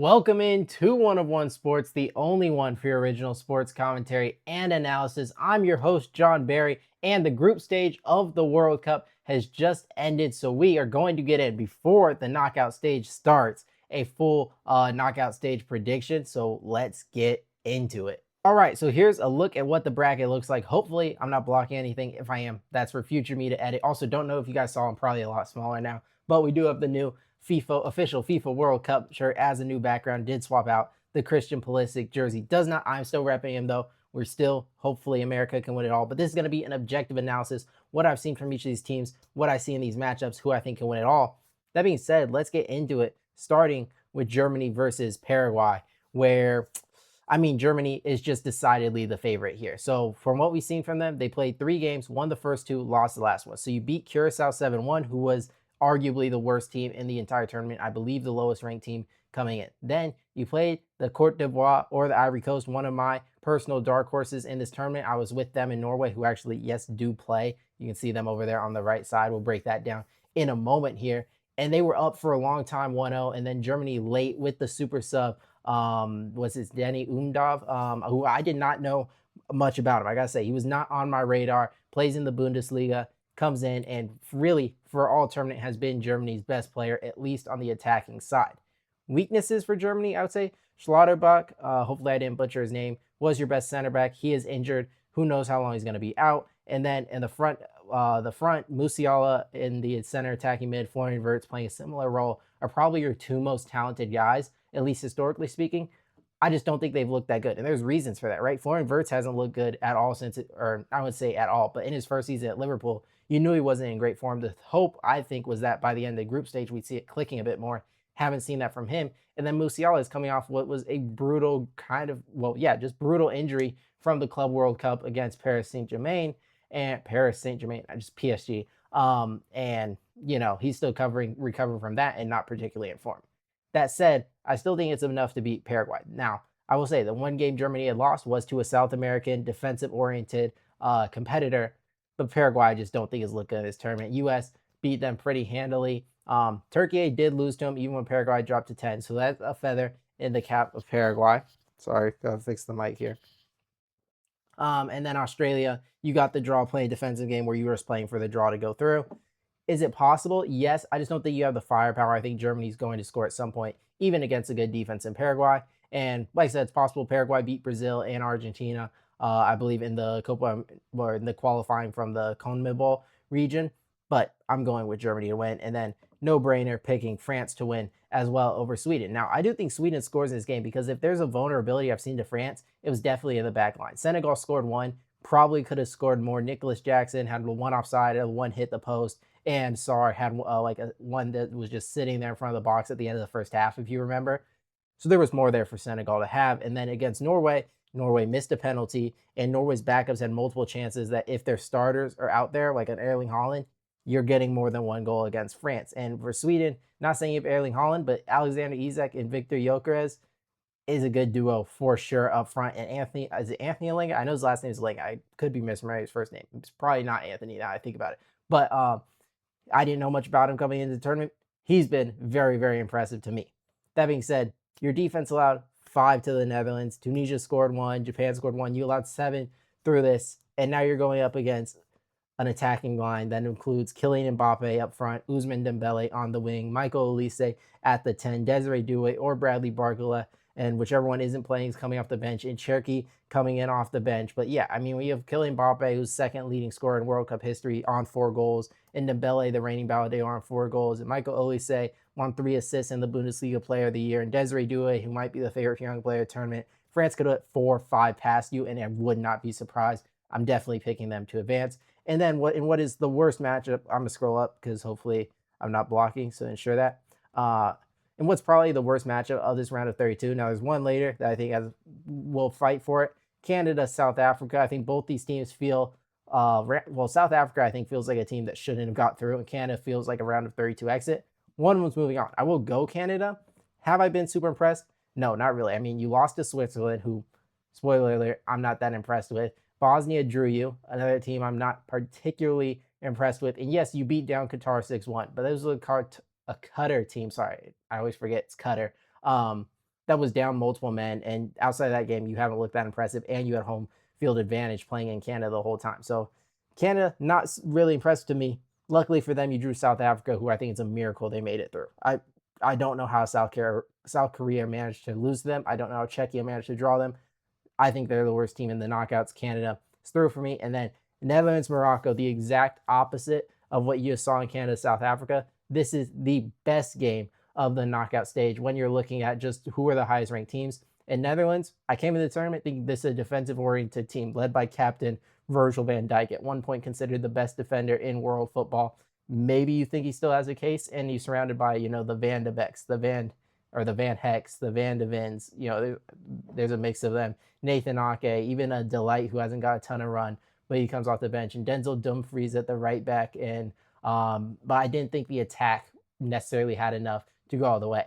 Welcome in to One of One Sports, the only one for your original sports commentary and analysis. I'm your host, John Barry, and the group stage of the World Cup has just ended. So we are going to get in before the knockout stage starts, a full knockout stage prediction. So let's get into it. All right, so here's a look at what the bracket looks like. Hopefully, I'm not blocking anything. If I am, that's for future me to edit. Also, don't know if you guys saw, I'm probably a lot smaller now, but we do have the new official FIFA World Cup shirt as a new background. Did swap out the Christian Pulisic jersey. Does not. I'm still repping him though. We're still, hopefully, America can win it all. But this is going to be an objective analysis. What I've seen from each of these teams, what I see in these matchups, who I think can win it all. That being said, let's get into it. Starting with Germany versus Paraguay, where Germany is just decidedly the favorite here. So, from what we've seen from them, they played 3 games, won the first 2, lost the last one. So, you beat Curacao 7-1, who was arguably the worst team in the entire tournament. I believe the lowest ranked team coming in. Then you played the Cote d'Ivoire or the Ivory Coast, one of my personal dark horses in this tournament. I was with them in Norway, who actually, yes, do play. You can see them over there on the right side. We'll break that down in a moment here. And they were up for a long time, 1-0. And then Germany late with the super sub, was it Denny Umdov, who I did not know much about him. I got to say, he was not on my radar, plays in the Bundesliga, comes in and really for all tournament has been Germany's best player, at least on the attacking side. Weaknesses for Germany, I would say Schlotterbach, hopefully I didn't butcher his name, was your best center back. He is injured. Who knows how long he's going to be out. And then in the front, Musiala in the center attacking mid, Florian Wirtz playing a similar role are probably your 2 most talented guys, at least historically speaking. I just don't think they've looked that good. And there's reasons for that, right? Florian Wirtz hasn't looked good at all or I would say at all, but in his first season at Liverpool, you knew he wasn't in great form. The hope, I think, was that by the end of the group stage, we'd see it clicking a bit more. Haven't seen that from him. And then Musiala is coming off what was a brutal just brutal injury from the Club World Cup against Paris Saint-Germain, just PSG. And, he's still recovering from that and not particularly in form. That said, I still think it's enough to beat Paraguay. Now, I will say the one game Germany had lost was to a South American defensive-oriented competitor, but Paraguay I just don't think is looking at this tournament. U.S. beat them pretty handily. Turkey did lose to them even when Paraguay dropped to 10, so that's a feather in the cap of Paraguay. Sorry, gotta fix the mic here. And then Australia, you got the draw playing defensive game where you were just playing for the draw to go through. Is it possible? Yes. I just don't think you have the firepower. I think Germany's going to score at some point, even against a good defense in Paraguay. And like I said, it's possible Paraguay beat Brazil and Argentina, I believe, in the Copa or in the qualifying from the CONMEBOL region. But I'm going with Germany to win. And then no brainer picking France to win as well over Sweden. Now, I do think Sweden scores in this game because if there's a vulnerability I've seen to France, it was definitely in the back line. Senegal scored 1, probably could have scored more. Nicholas Jackson had 1 offside, 1 hit the post, and Sarr had one that was just sitting there in front of the box at the end of the first half, if you remember. So there was more there for Senegal to have. And then against Norway, Norway missed a penalty, and Norway's backups had multiple chances that if their starters are out there, like an Erling Haaland, you're getting more than 1 goal against France. And for Sweden, not saying you have Erling Haaland, but Alexander Isak and Victor Gyökeres is a good duo for sure up front. And is it Anthony Alinga? I know his last name is Alinga. I could be misremembering his first name. It's probably not Anthony now I think about it. But I didn't know much about him coming into the tournament. He's been very, very impressive to me. That being said, your defense allowed 5 to the Netherlands. Tunisia scored 1. Japan scored 1. You allowed 7 through this. And now you're going up against an attacking line that includes Kylian Mbappe up front, Ousmane Dembele on the wing, Michael Olise at the 10, Desiree Doué or Bradley Barcola, and whichever one isn't playing is coming off the bench, and Cherki coming in off the bench. But yeah, we have Kylian Mbappe, who's second leading scorer in World Cup history on 4 goals, and Dembele, the reigning Ballon d'Or, on 4 goals, and Michael Olise won 3 assists in the Bundesliga Player of the Year, and Desiree Doué, who might be the favorite young player tournament. France could have 4 or 5 past you, and I would not be surprised. I'm definitely picking them to advance. And then what is the worst matchup? I'm going to scroll up because hopefully I'm not blocking, so ensure that. And what's probably the worst matchup of this round of 32? Now, there's one later that I think will fight for it. Canada, South Africa. I think both these teams feel, South Africa, I think, feels like a team that shouldn't have got through, and Canada feels like a round of 32 exit. One was moving on. I will go Canada. Have I been super impressed? No, not really. You lost to Switzerland, who, spoiler alert, I'm not that impressed with. Bosnia drew you, another team I'm not particularly impressed with. And yes, you beat down Qatar 6-1, but this was a Qatar team. Sorry, I always forget it's Qatar. that was down multiple men. And outside of that game, you haven't looked that impressive, and you had home field advantage playing in Canada the whole time. So Canada, not really impressed to me. Luckily for them, you drew South Africa, who I think it's a miracle they made it through. I don't know how South Korea managed to lose to them. I don't know how Czechia managed to draw them. I think they're the worst team in the knockouts. Canada is through for me. And then Netherlands, Morocco, the exact opposite of what you saw in Canada, South Africa. This is the best game of the knockout stage when you're looking at just who are the highest ranked teams. In Netherlands, I came into the tournament thinking this is a defensive oriented team led by captain Virgil van Dijk, at one point considered the best defender in world football. Maybe you think he still has a case, and he's surrounded by, the Van de Beeks, the Van Hecks, the Van de Vins. There's a mix of them. Nathan Ake, even a Delight who hasn't got a ton of run, but he comes off the bench, and Denzel Dumfries at the right back. And but I didn't think the attack necessarily had enough to go all the way.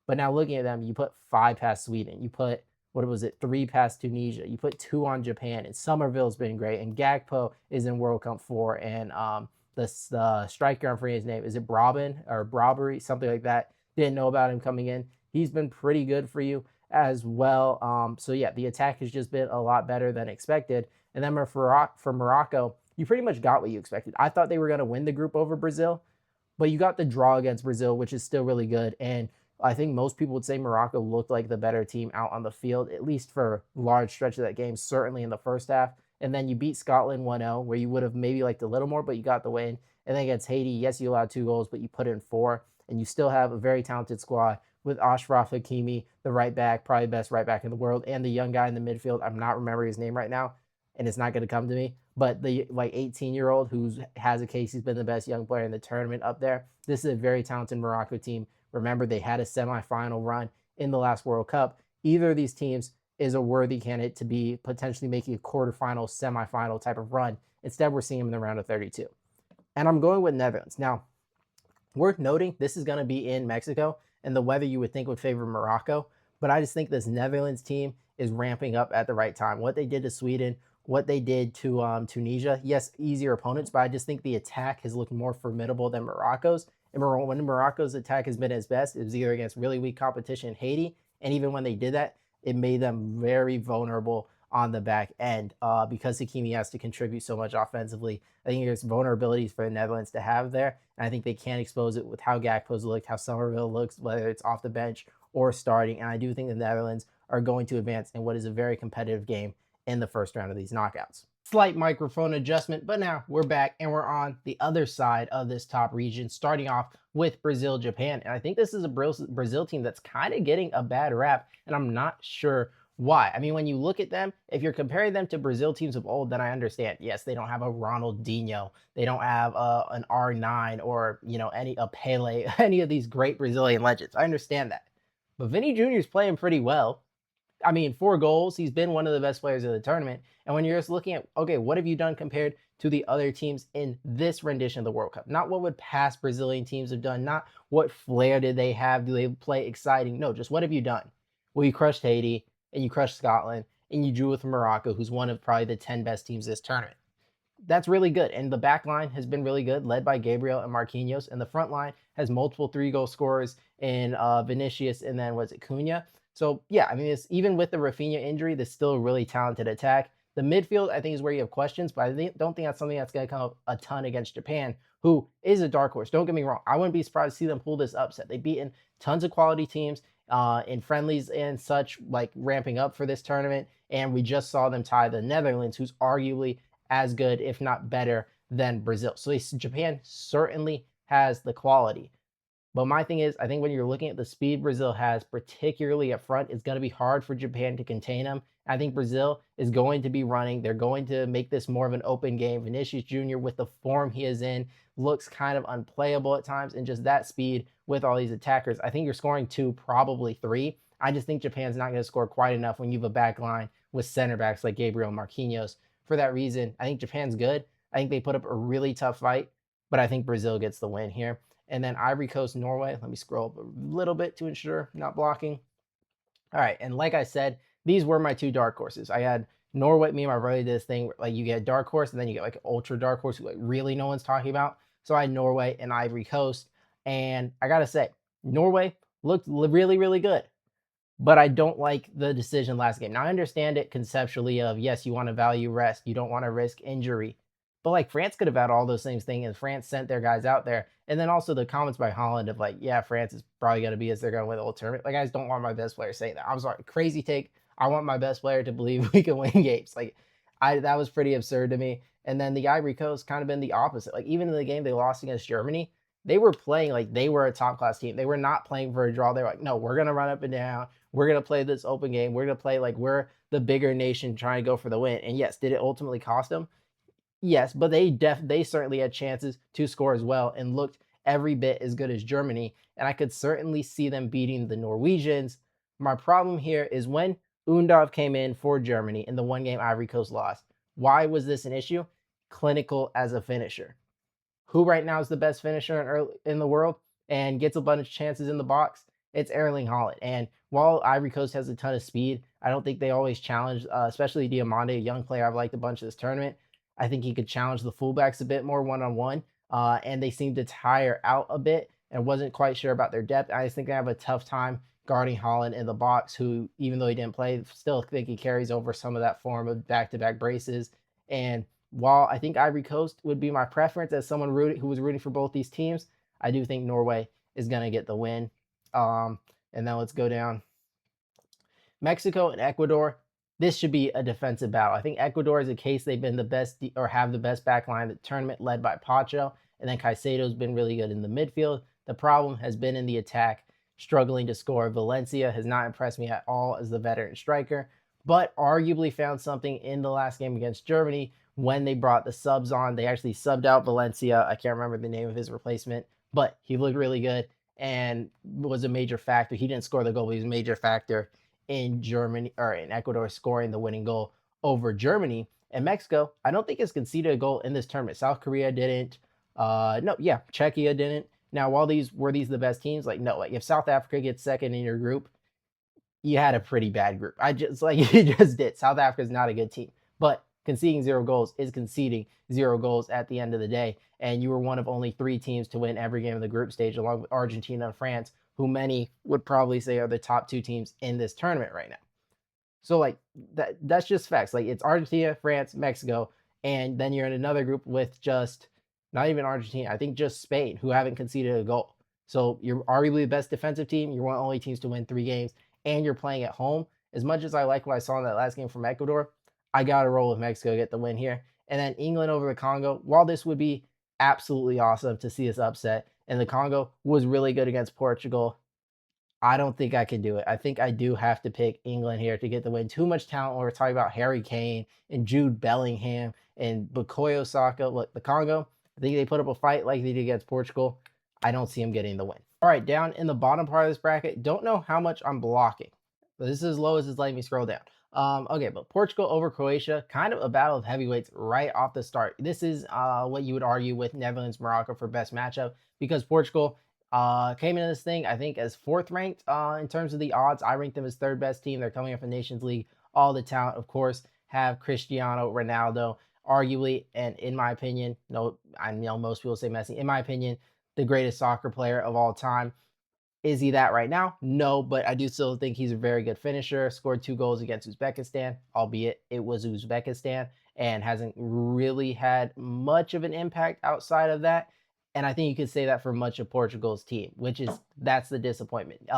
But now looking at them, you put 5 past Sweden, you put, what was it, 3 past Tunisia, you put 2 on Japan, and Somerville's been great, and Gakpo is in World Cup 4, and the striker, I'm forgetting his name, is it Brabin or Brabbery, something like that. Didn't know about him coming in. He's been pretty good for you as well. So yeah, the attack has just been a lot better than expected. And then for Morocco, you pretty much got what you expected. I thought they were going to win the group over Brazil, but you got the draw against Brazil, which is still really good. And I think most people would say Morocco looked like the better team out on the field, at least for large stretch of that game, certainly in the first half. And then you beat Scotland 1-0, where you would have maybe liked a little more, but you got the win. And then against Haiti, yes, you allowed 2 goals, but you put in 4. And you still have a very talented squad with Ashraf Hakimi, the right back, probably the best right back in the world, and the young guy in the midfield. I'm not remembering his name right now, and it's not going to come to me. But the 18-year-old who has a case, he's been the best young player in the tournament up there. This is a very talented Morocco team. Remember, they had a semifinal run in the last World Cup. Either of these teams is a worthy candidate to be potentially making a quarterfinal, semifinal type of run. Instead, we're seeing them in the round of 32. And I'm going with Netherlands. Now, worth noting, this is going to be in Mexico, and the weather you would think would favor Morocco. But I just think this Netherlands team is ramping up at the right time. What they did to Sweden, what they did to Tunisia, yes, easier opponents, but I just think the attack has looked more formidable than Morocco's. And when Morocco's attack has been its best, it was either against really weak competition in Haiti, and even when they did that, it made them very vulnerable on the back end because Hakimi has to contribute so much offensively. I think there's vulnerabilities for the Netherlands to have there, and I think they can expose it with how Gakpo's looked, how Somerville looks, whether it's off the bench or starting. And I do think the Netherlands are going to advance in what is a very competitive game in the first round of these knockouts. Slight microphone adjustment, but now we're back and we're on the other side of this top region, starting off with Brazil, Japan. And I think this is a Brazil team that's kind of getting a bad rap, and I'm not sure why. I mean, when you look at them, if you're comparing them to Brazil teams of old, then I understand. Yes, they don't have a Ronaldinho, they don't have an R9 or a Pele, any of these great Brazilian legends. I understand that, but Vinny Jr. is playing pretty well. I mean, 4 goals. He's been one of the best players of the tournament. And when you're just looking at, okay, what have you done compared to the other teams in this rendition of the World Cup? Not what would past Brazilian teams have done, not what flair did they have, do they play exciting? No, just what have you done? Well, you crushed Haiti, and you crushed Scotland, and you drew with Morocco, who's one of probably the 10 best teams this tournament. That's really good. And the back line has been really good, led by Gabriel and Marquinhos. And the front line has multiple 3-goal scorers in Vinicius and then was it Cunha. So yeah, I mean, it's, even with the Rafinha injury, there's still a really talented attack. The midfield, I think, is where you have questions, but I don't think that's something that's going to come up a ton against Japan, who is a dark horse. Don't get me wrong. I wouldn't be surprised to see them pull this upset. They've beaten tons of quality teams in friendlies and such, like ramping up for this tournament. And we just saw them tie the Netherlands, who's arguably as good, if not better, than Brazil. So Japan certainly has the quality. But my thing is, I think when you're looking at the speed Brazil has, particularly up front, it's going to be hard for Japan to contain them. I think Brazil is going to be running. They're going to make this more of an open game. Vinicius Jr., with the form he is in, looks kind of unplayable at times. And just that speed with all these attackers, I think you're scoring 2, probably 3. I just think Japan's not going to score quite enough when you have a back line with center backs like Gabriel Marquinhos. For that reason, I think Japan's good. I think they put up a really tough fight, but I think Brazil gets the win here. And then Ivory Coast, Norway. Let me scroll up a little bit to ensure I'm not blocking. All right, and like I said, these were my 2 dark horses. I had Norway. Me and my brother did this thing where, like, you get dark horse, and then you get like an ultra dark horse who like really no one's talking about. So I had Norway and Ivory Coast, and I gotta say, Norway looked really, really good. but I don't like the decision last game. Now I understand it conceptually of yes, you want to value rest, you don't want to risk injury, but like France could have had all those same things, and France sent their guys out there. And then also the comments by Holland of like, yeah, France is probably going to be as they're going to win the whole tournament. Like, I just don't want my best player saying that. I'm sorry, crazy take. I want my best player to believe we can win games. Like, that was pretty absurd to me. And then the Ivory Coast kind of been the opposite. Like, even in the game they lost against Germany, they were playing like they were a top class team. They were not playing for a draw. They were like, no, we're gonna run up and down. We're gonna play this open game. We're gonna play like we're the bigger nation trying to go for the win. And yes, did it ultimately cost them? Yes, but they certainly had chances to score as well and looked every bit as good as Germany. And I could certainly see them beating the Norwegians. My problem here is when Undorf came in for Germany in the one game Ivory Coast lost. Why was this an issue? Clinical as a finisher. Who right now is the best finisher in the world and gets a bunch of chances in the box? It's Erling Haaland. And while Ivory Coast has a ton of speed, I don't think they always challenge, especially Diomande, a young player I've liked a bunch of this tournament. I think he could challenge the fullbacks a bit more one-on-one. And they seem to tire out a bit and wasn't quite sure about their depth. I just think they have a tough time guarding Haaland in the box, who, even though he didn't play, still think he carries over some of that form of back-to-back braces. And while I think Ivory Coast would be my preference as someone who was rooting for both these teams, I do think Norway is going to get the win. And then let's go down. Mexico and Ecuador. This should be a defensive battle. I think Ecuador is a case they've been the best or have the best back line of the tournament, led by Pacho. And then Caicedo's been really good in the midfield. The problem has been in the attack, struggling to score. Valencia has not impressed me at all as the veteran striker, but arguably found something in the last game against Germany when they brought the subs on. They actually subbed out Valencia. I can't remember the name of his replacement, but he looked really good and was a major factor. He didn't score the goal, but he was a major factor in Germany or in Ecuador scoring the winning goal over Germany. And Mexico, I don't think has conceded a goal in this tournament. South Korea didn't. Czechia didn't. Now, while these the best teams, like no, like if South Africa gets second in your group, you had a pretty bad group. You just did. South Africa's not a good team, but conceding 0 goals is conceding 0 goals at the end of the day. And you were one of only 3 teams to win every game of the group stage, along with Argentina and France, who many would probably say are the top 2 teams in this tournament right now. So like that's just facts. Like it's Argentina, France, Mexico, and then you're in another group with just not even Argentina. I think just Spain, who haven't conceded a goal. So you're arguably the best defensive team. You're one of the only teams to win 3 games, and you're playing at home. As much as I like what I saw in that last game from Ecuador, I got to roll with Mexico to get the win here. And then England over the Congo. While this would be absolutely awesome to see this upset, and the Congo was really good against Portugal, I don't think I can do it. I think I do have to pick England here to get the win. Too much talent when we're talking about Harry Kane and Jude Bellingham and Bukayo Saka. Look, the Congo, I think they put up a fight like they did against Portugal. I don't see them getting the win. All right, down in the bottom part of this bracket, don't know how much I'm blocking. But this is as low as it's letting me scroll down. Okay, but Portugal over Croatia, kind of a battle of heavyweights right off the start. This is what you would argue with Netherlands, Morocco for best matchup, because Portugal came into this thing, I think, as 4th ranked in terms of the odds. I ranked them as 3rd best team. They're coming up in Nations League. All the talent, of course, have Cristiano Ronaldo, arguably, and in my opinion, no, I know most people say Messi. In my opinion, the greatest soccer player of all time. Is he that right now? No, but I do still think he's a very good finisher. Scored 2 goals against Uzbekistan, albeit it was Uzbekistan, and hasn't really had much of an impact outside of that. And I think you could say that for much of Portugal's team, that's the disappointment.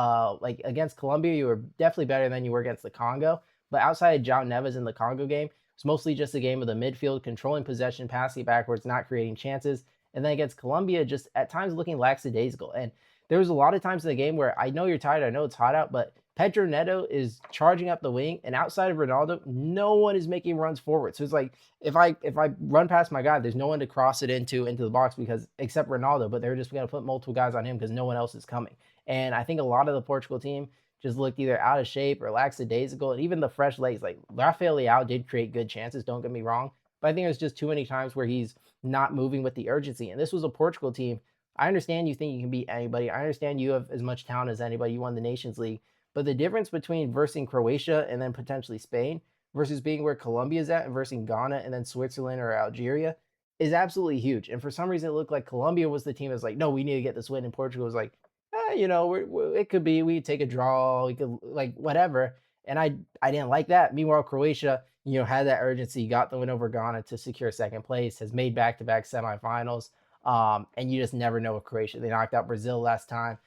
Like against Colombia, you were definitely better than you were against the Congo. But outside of João Neves in the Congo game, it's mostly just a game of the midfield, controlling possession, passing backwards, not creating chances. And then against Colombia, just at times looking lackadaisical. And there was a lot of times in the game where I know you're tired, I know it's hot out, but Pedro Neto is charging up the wing, and outside of Ronaldo, no one is making runs forward. So it's like if I run past my guy, there's no one to cross it into the box because except Ronaldo, but they're just going to put multiple guys on him because no one else is coming. And I think a lot of the Portugal team just looked either out of shape or lackadaisical, and even the fresh legs. Like Rafael Leao did create good chances, don't get me wrong, but I think there's just too many times where he's not moving with the urgency. And this was a Portugal team. I understand you think you can beat anybody. I understand you have as much talent as anybody. You won the Nations League. But the difference between versing Croatia and then potentially Spain versus being where Colombia is at and versing Ghana and then Switzerland or Algeria is absolutely huge. And for some reason, it looked like Colombia was the team that's like, no, we need to get this win. And Portugal was like, it could be we take a draw, we could like whatever. And I didn't like that. Meanwhile, Croatia, had that urgency, got the win over Ghana to secure second place, has made back-to-back semifinals. And you just never know with Croatia. They knocked out Brazil last time.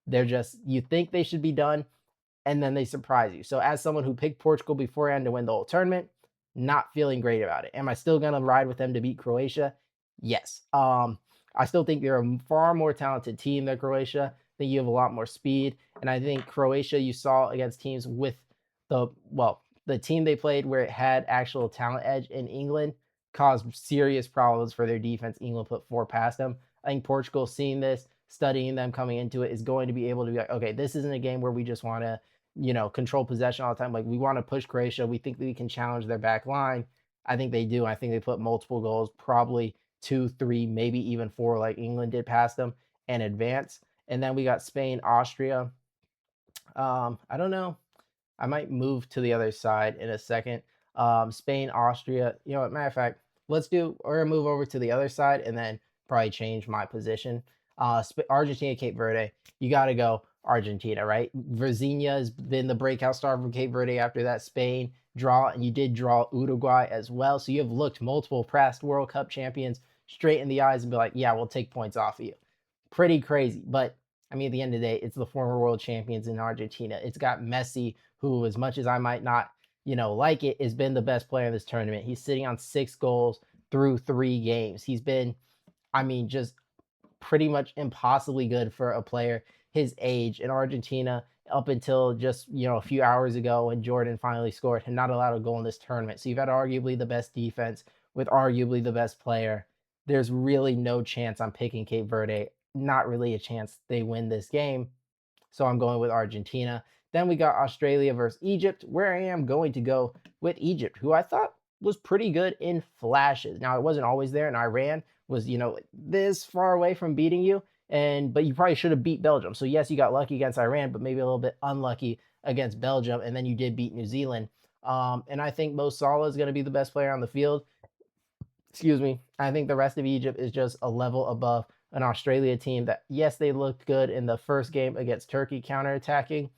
They're just you think they should be done, and then they surprise you. So as someone who picked Portugal beforehand to win the whole tournament, not feeling great about it. Am I still gonna ride with them to beat Croatia? Yes. I still think they're a far more talented team than Croatia. I think you have a lot more speed, and I think Croatia you saw against teams with the team they played where it had actual talent edge in England caused serious problems for their defense. England put four past them. I think Portugal, seeing this, studying them coming into it, is going to be able to be like, okay, this isn't a game where we just want to, control possession all the time. Like we want to push Croatia. We think we can challenge their back line. I think they do. I think they put multiple goals, probably two, three, maybe even four, like England did past them, and advance. And then we got Spain, Austria. I don't know. I might move to the other side in a second. Spain, Austria. Matter of fact, we're gonna move over to the other side and then probably change my position. Argentina, Cape Verde. You got to go Argentina, right? Verzinha has been the breakout star for Cape Verde after that Spain draw, and you did draw Uruguay as well. So you have looked multiple past World Cup champions straight in the eyes and be like, yeah, we'll take points off of you. Pretty crazy. But I mean, at the end of the day, it's the former world champions in Argentina. It's got Messi, who, as much as I might not, like it, has been the best player in this tournament. He's sitting on 6 goals through 3 games. He's been, I mean, just pretty much impossibly good for a player his age in Argentina up until just a few hours ago when Jordan finally scored and not allowed a goal in this tournament. So you've had arguably the best defense with arguably the best player. There's really no chance I'm picking Cape Verde. Not really a chance they win this game. So I'm going with Argentina. Then we got Australia versus Egypt, where I am going to go with Egypt, who I thought was pretty good in flashes. Now, it wasn't always there, and Iran was, this far away from beating you. But you probably should have beat Belgium. So yes, you got lucky against Iran, but maybe a little bit unlucky against Belgium. And then you did beat New Zealand. And I think Mo Salah is going to be the best player on the field. Excuse me. I think the rest of Egypt is just a level above an Australia team that, yes, they looked good in the first game against Turkey counterattacking.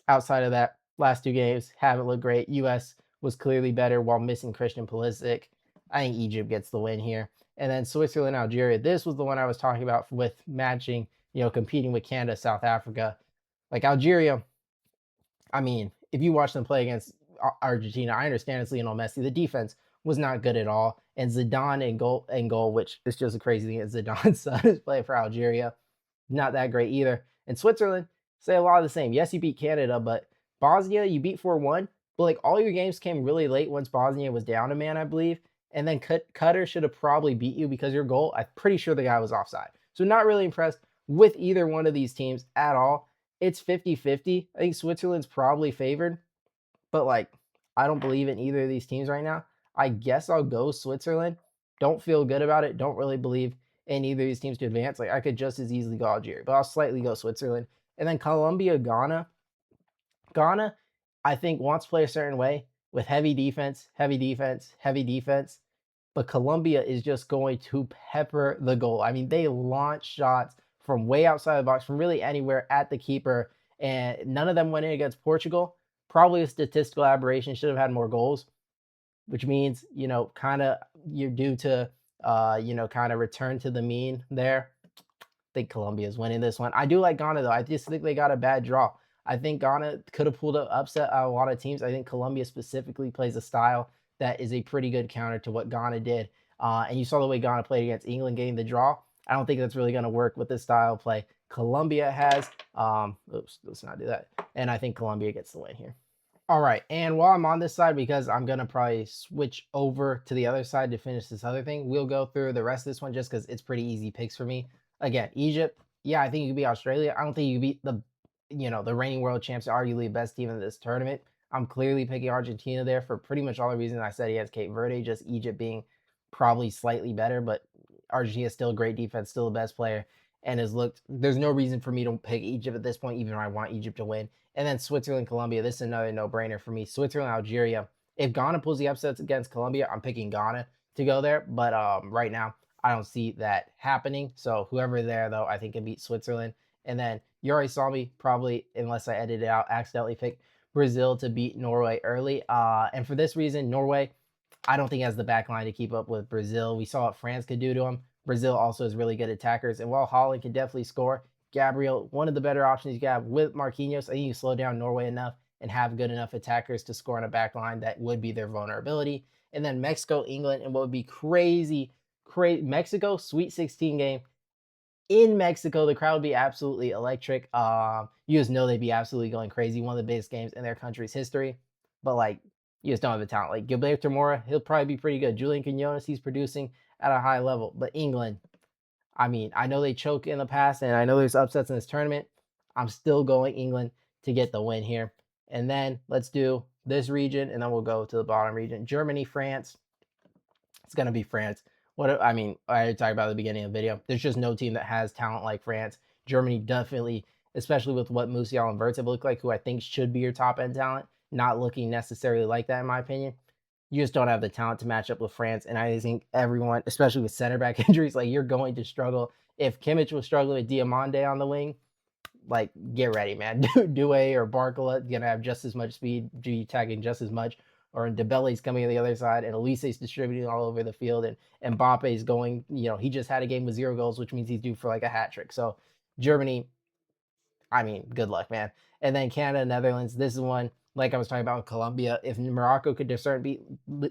Outside of that, last 2 games haven't looked great. U.S. was clearly better while missing Christian Pulisic. I think Egypt gets the win here. And then Switzerland, Algeria. This was the one I was talking about with matching, competing with Canada, South Africa. Like Algeria, I mean, if you watch them play against Argentina, I understand it's Lionel Messi. The defense was not good at all. And Zidane in goal, which is just a crazy thing. Zidane's son is playing for Algeria. Not that great either. And Switzerland, say a lot of the same. Yes, you beat Canada, but Bosnia, you beat 4-1. But like all your games came really late once Bosnia was down a man, I believe. And then Qatar should have probably beat you because your goal, I'm pretty sure the guy was offside. So not really impressed with either one of these teams at all. It's 50-50. I think Switzerland's probably favored. But like, I don't believe in either of these teams right now. I guess I'll go Switzerland. Don't feel good about it. Don't really believe in either of these teams to advance. Like I could just as easily go Algeria, but I'll slightly go Switzerland. And then Colombia, Ghana. Ghana, I think, wants to play a certain way with heavy defense, heavy defense, heavy defense. But Colombia is just going to pepper the goal. I mean, they launch shots from way outside the box, from really anywhere at the keeper. And none of them went in against Portugal. Probably a statistical aberration. Should have had more goals, which means, kind of you're due to, kind of return to the mean there. I think Colombia is winning this one. I do like Ghana, though. I just think they got a bad draw. I think Ghana could have pulled an upset out of a lot of teams. I think Colombia specifically plays a style that is a pretty good counter to what Ghana did. And you saw the way Ghana played against England getting the draw. I don't think that's really going to work with this style of play Colombia has. Oops, let's not do that. And I think Colombia gets the win here. All right, and while I'm on this side, because I'm going to probably switch over to the other side to finish this other thing, we'll go through the rest of this one just because it's pretty easy picks for me. Again, Egypt, yeah, I think you could beat Australia. I don't think you could beat the reigning world champs, arguably the best team in this tournament. I'm clearly picking Argentina there for pretty much all the reasons I said he has Cape Verde, just Egypt being probably slightly better, but Argentina is still a great defense, still the best player, and there's no reason for me to pick Egypt at this point, even though I want Egypt to win. And then Switzerland, Colombia, this is another no-brainer for me. Switzerland, Algeria. If Ghana pulls the upsets against Colombia, I'm picking Ghana to go there. But right now, I don't see that happening. So whoever there, though, I think can beat Switzerland And then you already saw me probably, unless I edited it out, accidentally pick Brazil to beat Norway early. And for this reason, Norway, I don't think has the back line to keep up with Brazil. We saw what France could do to them. Brazil also is really good attackers. And while Holland can definitely score, Gabriel, one of the better options you can have with Marquinhos, I think you slow down Norway enough and have good enough attackers to score on a back line that would be their vulnerability. And then Mexico, England, and what would be crazy, Mexico Sweet 16 game in Mexico. The crowd would be absolutely electric. You just know they'd be absolutely going crazy. One of the biggest games in their country's history. But like, you just don't have the talent. Like Gilberto Mora, he'll probably be pretty good. Julian Quinones, he's producing at a high level. But England, I mean, I know they choke in the past, and I know there's upsets in this tournament. I'm still going England to get the win here. And then let's do this region, and then we'll go to the bottom region. Germany, France. It's gonna be France. What I mean, I already talked about at the beginning of the video. There's just no team that has talent like France. Germany definitely, especially with what Musiala and Wirtz have looked like, who I think should be your top end talent, not looking necessarily like that in my opinion. You just don't have the talent to match up with France. And I think everyone, especially with center back injuries, like you're going to struggle. If Kimmich was struggling with Diomande on the wing, like get ready, man. Doué or Barcola gonna have just as much speed, G tagging just as much. Or Dembele's coming on the other side, and Elise's distributing all over the field, and Mbappe's going. He just had a game with 0 goals, which means he's due for like a hat trick. So Germany, I mean, good luck, man. And then Canada, Netherlands. This is one like I was talking about with Colombia. If Morocco could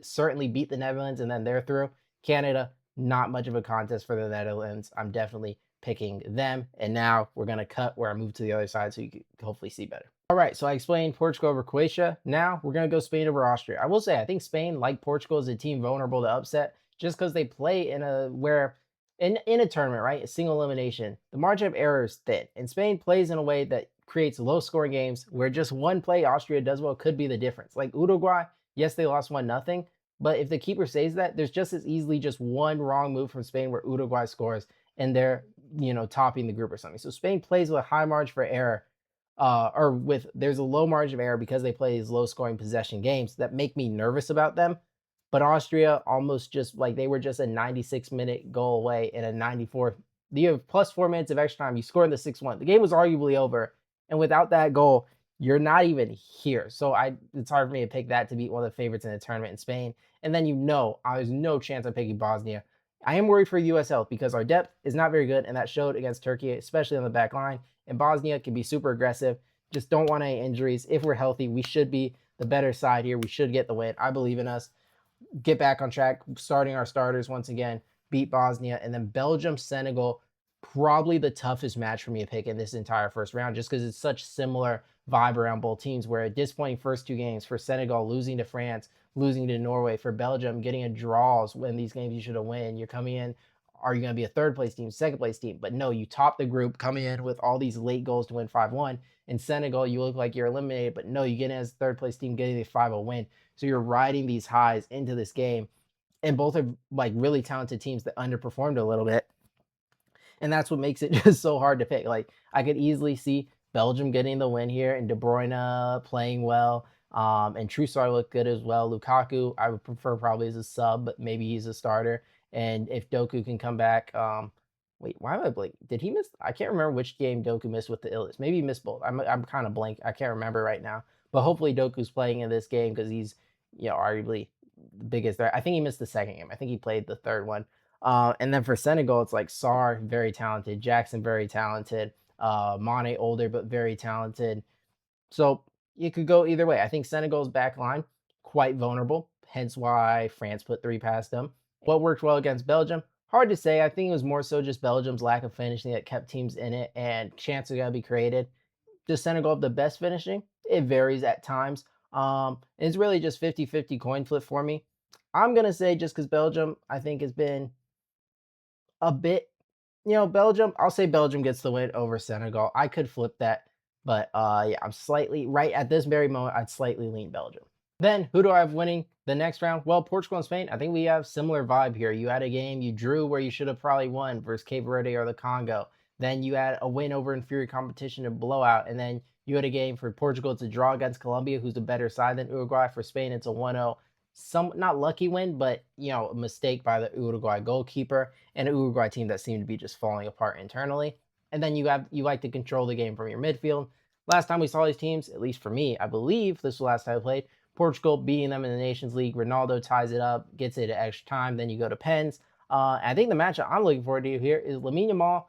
certainly beat the Netherlands, and then they're through. Canada, not much of a contest for the Netherlands. I'm definitely picking them. And now we're gonna cut where I move to the other side, so you can hopefully see better. All right, so I explained Portugal over Croatia. Now we're going to go Spain over Austria. I will say, I think Spain, like Portugal, is a team vulnerable to upset just because they play in a tournament, right? A single elimination. The margin of error is thin. And Spain plays in a way that creates low scoring games where just one play Austria does well could be the difference. Like Uruguay, yes, they lost 1-0, but if the keeper saves that, there's just as easily just one wrong move from Spain where Uruguay scores and they're, topping the group or something. So Spain plays with a high margin for error there's a low margin of error because they play these low scoring possession games that make me nervous about them. But Austria almost just like they were just a 96-minute goal away in a 94. You have plus 4 minutes of extra time. You score in the 6-1. The game was arguably over. And without that goal, you're not even here. So it's hard for me to pick that to beat one of the favorites in the tournament in Spain. And then there's no chance I'm picking Bosnia. I am worried for US health because our depth is not very good, and that showed against Turkey, especially on the back line. And Bosnia can be super aggressive. Just don't want any injuries. If we're healthy, we should be the better side here. We should get the win. I believe in us. Get back on track, starting our starters once again, beat Bosnia, and then Belgium, Senegal, probably the toughest match for me to pick in this entire first round, just because it's such similar vibe around both teams, where a disappointing first 2 games for Senegal, losing to France, losing to Norway, for Belgium, getting a draws when these games you should have won. You're coming in, are you going to be a third place team, second place team? But no, you top the group coming in with all these late goals to win 5-1. In Senegal, you look like you're eliminated, but no, you get in as a third place team getting a 5-0 win. So you're riding these highs into this game. And both are like really talented teams that underperformed a little bit. And that's what makes it just so hard to pick. Like I could easily see Belgium getting the win here and De Bruyne playing well. And Trossard looked good as well. Lukaku, I would prefer probably as a sub, but maybe he's a starter. And if Doku can come back, wait, why am I blank? Did he miss? I can't remember which game Doku missed with the illness. Maybe he missed both. I'm kind of blank. I can't remember right now. But hopefully Doku's playing in this game because he's, arguably the biggest there. I think he missed the second game. I think he played the third one. And then for Senegal, it's like Sarr, very talented. Jackson, very talented. Mane, older but very talented. So it could go either way. I think Senegal's back line, quite vulnerable, hence why France put 3 past them. What worked well against Belgium? Hard to say. I think it was more so just Belgium's lack of finishing that kept teams in it, and chances are going to be created. Does Senegal have the best finishing? It varies at times. It's really just 50-50 coin flip for me. I'm going to say just because Belgium, I think, has been a bit, Belgium, I'll say Belgium gets the win over Senegal. I could flip that, but yeah, I'm slightly right at this very moment. I'd slightly lean Belgium. Then who do I have winning the next round? Well, Portugal and Spain. I think we have similar vibe here. You had a game you drew where you should have probably won versus Cape Verde or the Congo. Then you had a win over inferior competition, a blowout, and then you had a game for Portugal to draw against Colombia, who's a better side than Uruguay. For Spain, it's a 1-0. Some not lucky win, but a mistake by the Uruguay goalkeeper and an Uruguay team that seemed to be just falling apart internally. And then you like to control the game from your midfield. Last time we saw these teams, at least for me, I believe this was the last time I played, Portugal beating them in the Nations League. Ronaldo ties it up, gets it at extra time. Then you go to pens. I think the matchup I'm looking forward to here is Lamine Yamal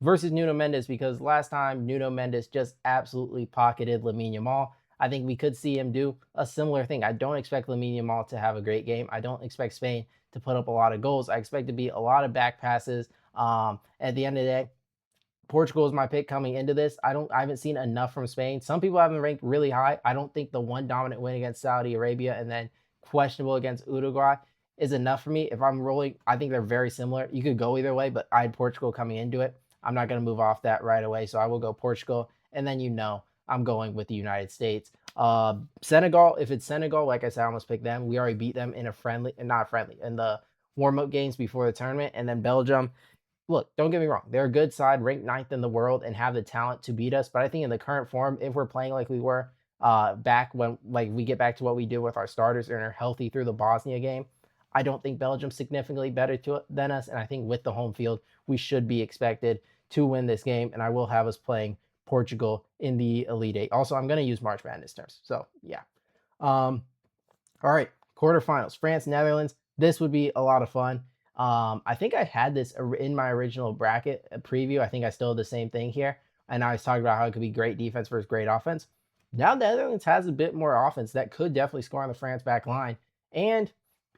versus Nuno Mendes, because last time Nuno Mendes just absolutely pocketed Lamine Yamal. I think we could see him do a similar thing. I don't expect Lamine Yamal to have a great game. I don't expect Spain to put up a lot of goals. I expect to be a lot of back passes. At the end of the day, Portugal is my pick coming into this. I haven't seen enough from Spain. Some people have them ranked really high. I don't think the one dominant win against Saudi Arabia and then questionable against Uruguay is enough for me. If I'm rolling, I think they're very similar. You could go either way, but I had Portugal coming into it. I'm not going to move off that right away, so I will go Portugal, and then I'm going with the United States. Senegal, if it's Senegal, like I said, I almost picked them. We already beat them in a friendly, not friendly, in the warm-up games before the tournament, and then Belgium. Look, don't get me wrong. They're a good side, ranked ninth in the world, and have the talent to beat us. But I think in the current form, if we're playing like we were back when, like, we get back to what we do with our starters and are healthy through the Bosnia game, I don't think Belgium's significantly better than us. And I think with the home field, we should be expected to win this game. And I will have us playing Portugal in the Elite Eight. Also, I'm going to use March Madness terms. So, yeah. All right. Quarterfinals, France, Netherlands. This would be a lot of fun. I think I had this in my original bracket preview. I think I still have the same thing here. And I was talking about how it could be great defense versus great offense. Now the Netherlands has a bit more offense that could definitely score on the France back line. And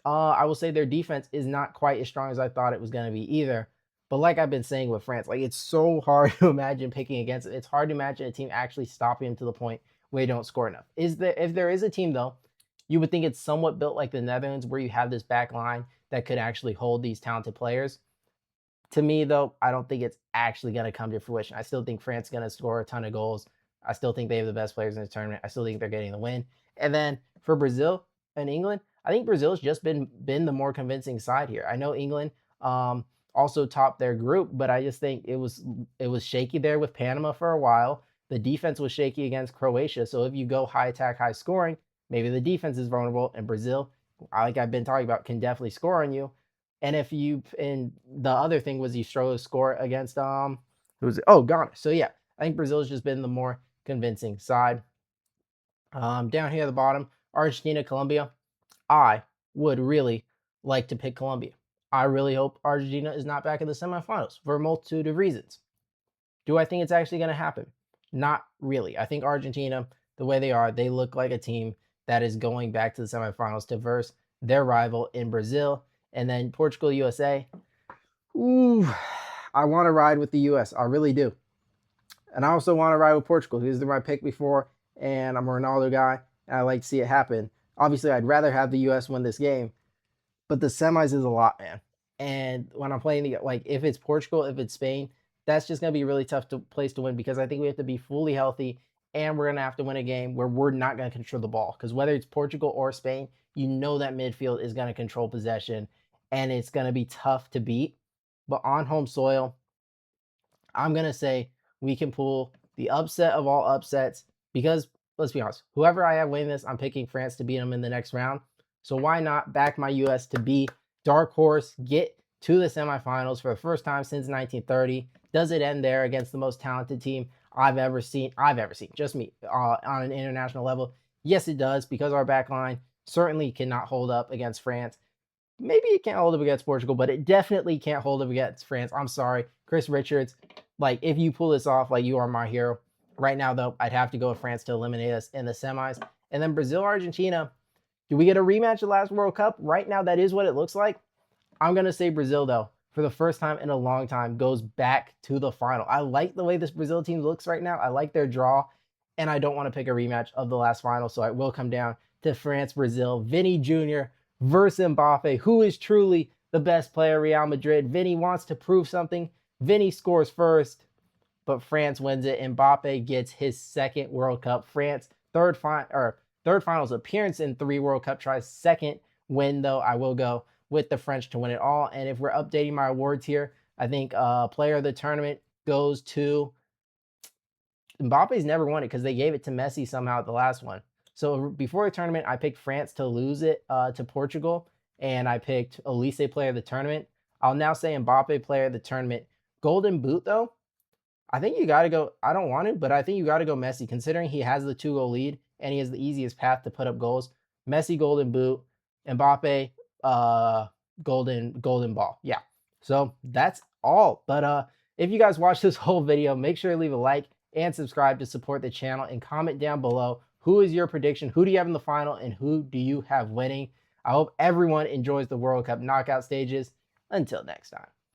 I will say their defense is not quite as strong as I thought it was going to be either. But like I've been saying with France, like, it's so hard to imagine picking against it. It's hard to imagine a team actually stopping them to the point where they don't score enough. If there is a team, though, you would think it's somewhat built like the Netherlands, where you have this back line that could actually hold these talented players. To me, though, I don't think it's actually going to come to fruition. I still think France is going to score a ton of goals. I still think they have the best players in the tournament. I still think they're getting the win. And then for Brazil and England, I think Brazil's just been the more convincing side here. I know England also topped their group, but I just think it was shaky there with Panama for a while. The defense was shaky against Croatia. So if you go high attack, high scoring, maybe the defense is vulnerable, and Brazil, like I've been talking about, can definitely score on you. And the other thing was you struggle to score against who was it? Oh, Ghana. So yeah, I think Brazil's just been the more convincing side. Down here at the bottom, Argentina, Colombia. I would really like to pick Colombia. I really hope Argentina is not back in the semifinals for a multitude of reasons. Do I think it's actually going to happen? Not really. I think Argentina, the way they are, they look like a team that is going back to the semifinals to verse their rival in Brazil. And then Portugal, USA. Ooh, I want to ride with the US. I really do. And I also want to ride with Portugal. He was my pick before, and I'm a Ronaldo guy, and I like to see it happen. Obviously, I'd rather have the US win this game, but the semis is a lot, man. And when I'm playing, if it's Portugal, if it's Spain, that's just going to be a really tough place to win, because I think we have to be fully healthy, and we're going to have to win a game where we're not going to control the ball. Because whether it's Portugal or Spain, you know that midfield is going to control possession, and it's going to be tough to beat. But on home soil, I'm going to say we can pull the upset of all upsets, because let's be honest, whoever I have winning this, I'm picking France to beat them in the next round. So why not back my US to be dark horse, get to the semifinals for the first time since 1930? Does it end there against the most talented team I've ever seen, just me, on an international level? Yes, it does, because our back line certainly cannot hold up against France. Maybe it can't hold up against Portugal, but it definitely can't hold up against France. I'm sorry, Chris Richards. If you pull this off, you are my hero. Right now, though, I'd have to go with France to eliminate us in the semis. And then Brazil, Argentina. Do we get a rematch of last World Cup? Right now, that is what it looks like. I'm going to say Brazil, though, for the first time in a long time, goes back to the final. I like the way this Brazil team looks right now. I like their draw, and I don't want to pick a rematch of the last final, so it will come down to France, Brazil, Vinny Jr. versus Mbappe. Who is truly the best player, Real Madrid? Vinny wants to prove something. Vinny scores first, but France wins it. Mbappe gets his second World Cup. France, third finals appearance in 3 World Cup tries. Second win, though. I will go with the French to win it all. And if we're updating my awards here, I think player of the tournament goes to Mbappe's never won it because they gave it to Messi somehow at the last one. So before the tournament, I picked France to lose it to Portugal, and I picked Olise player of the tournament. I'll now say Mbappe player of the tournament. Golden Boot, though, I think you got to go. I don't want to, but I think you got to go Messi, considering he has the 2-goal lead and he has the easiest path to put up goals. Messi golden boot, Mbappe golden ball. Yeah. So that's all. But if you guys watch this whole video, make sure to leave a like and subscribe to support the channel, and comment down below who is your prediction, who do you have in the final, and who do you have winning. I hope everyone enjoys the World Cup knockout stages. Until next time.